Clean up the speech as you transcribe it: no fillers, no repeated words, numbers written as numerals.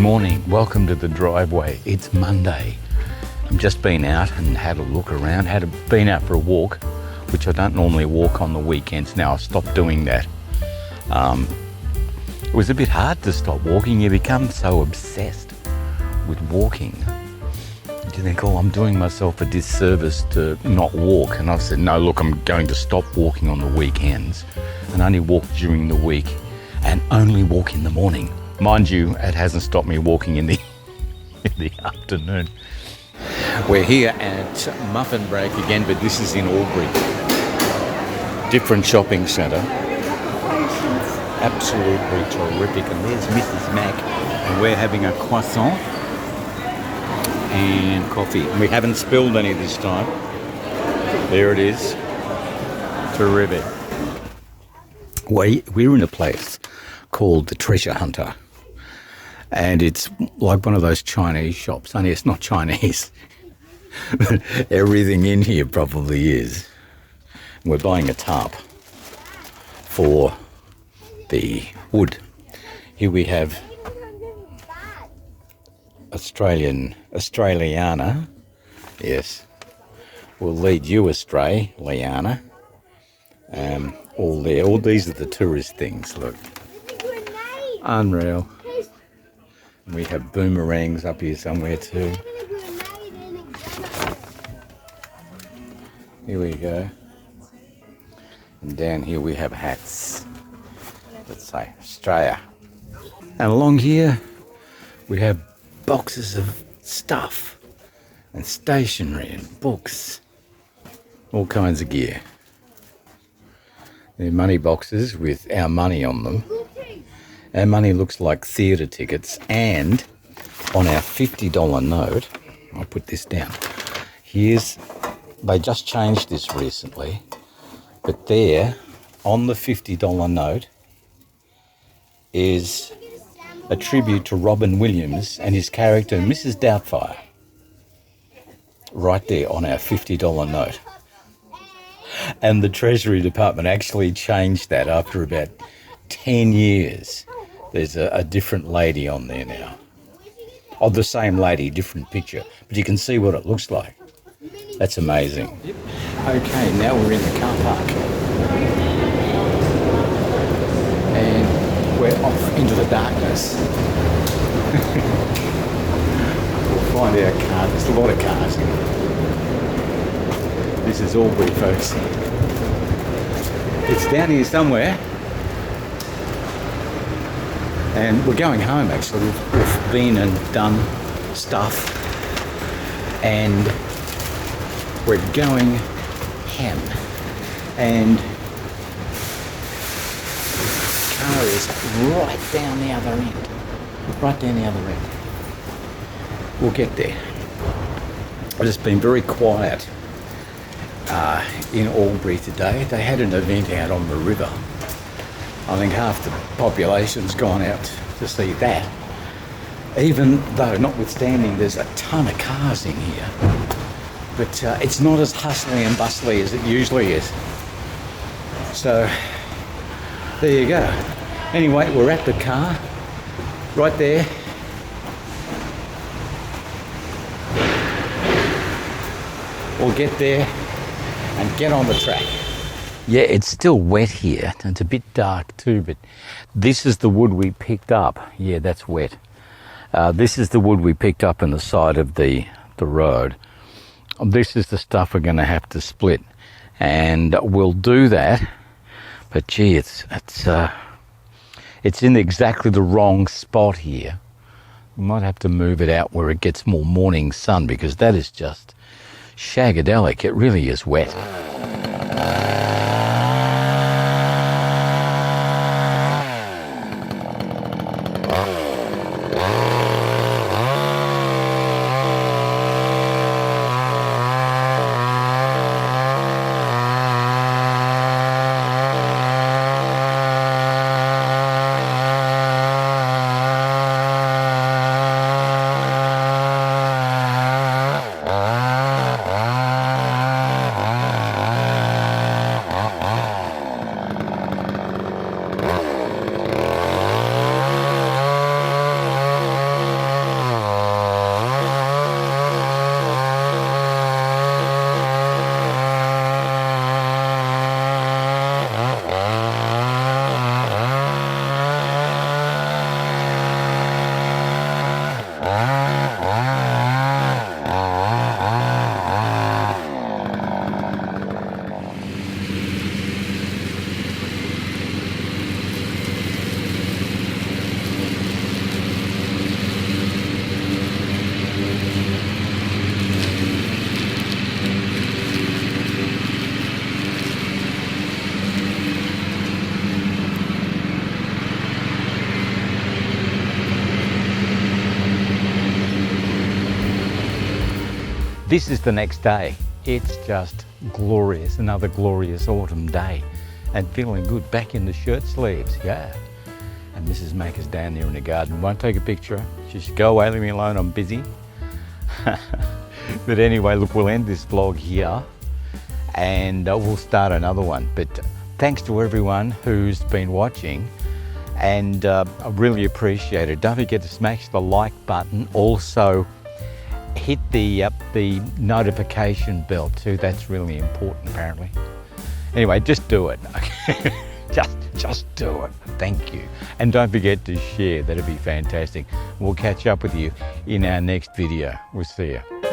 morning, welcome to the driveway. It's Monday. I've just been out and had a look around, been out for a walk, which I don't normally walk on the weekends now. I've stopped doing that. It was a bit hard to stop walking. You become so obsessed with walking. You think, oh, I'm doing myself a disservice to not walk. And I've said, no, look, I'm going to stop walking on the weekends and only walk during the week and only walk in the morning. Mind you, it hasn't stopped me walking in the afternoon. We're here at Muffin Break again, but this is in Albury. Different shopping centre. Absolutely terrific. And there's Mrs. Mac, and we're having a croissant and coffee. And we haven't spilled any this time. There it is. Terrific. We're in a place called the Treasure Hunter. And it's like one of those Chinese shops, only it's not Chinese. Everything in here probably is. We're buying a tarp for the wood. Here we have Australiana. Yes, we'll lead you astray, Liana. All there. All these are the tourist things. Look, unreal. We have boomerangs up here somewhere too. Here we go. And down here we have hats. Let's say Australia. And along here we have boxes of stuff and stationery and books. All kinds of gear. They're money boxes with our money on them. Our money looks like theatre tickets, and on our $50 note, I'll put this down. They just changed this recently, but there, on the $50 note, is a tribute to Robin Williams and his character Mrs. Doubtfire. Right there on our $50 note. And the Treasury Department actually changed that after about 10 years. There's a different lady on there now. Oh, the same lady, different picture. But you can see what it looks like. That's amazing. Yep. Okay, now we're in the car park. And we're off into the darkness. We'll find our car. There's a lot of cars here. This is Albury, folks. It's down here somewhere. And we're going home, actually. We've been and done stuff. And we're going ham. And the car is right down the other end. Right down the other end. We'll get there. I've just been very quiet in Albury today. They had an event out on the river. I think half the population's gone out to see that. Even though, notwithstanding, there's a ton of cars in here. But it's not as hustly and bustly as it usually is. So, there you go. Anyway, we're at the car. Right there. We'll get there and get on the track. Yeah, it's still wet here. It's a bit dark too, but this is the wood we picked up. Yeah, that's wet. This is the wood we picked up on the side of the road. This is the stuff we're going to have to split, and we'll do that. But gee, it's in exactly the wrong spot here. We might have to move it out where it gets more morning sun, because that is just shagadelic. It really is wet. this is the next day. It's just glorious, another glorious autumn day, and feeling good, back in the shirt sleeves, yeah. And Mrs. Macker's down there in the garden. Won't take a picture. She should go away, leave me alone, I'm busy. But anyway, look, we'll end this vlog here, and we'll start another one. But thanks to everyone who's been watching, and I really appreciate it. Don't forget to smash the like button. Also, hit the notification bell too. That's really important, apparently. Anyway, just do it. just do it. Thank you. And don't forget to share. That'd be fantastic. We'll catch up with you in our next video. We'll see you.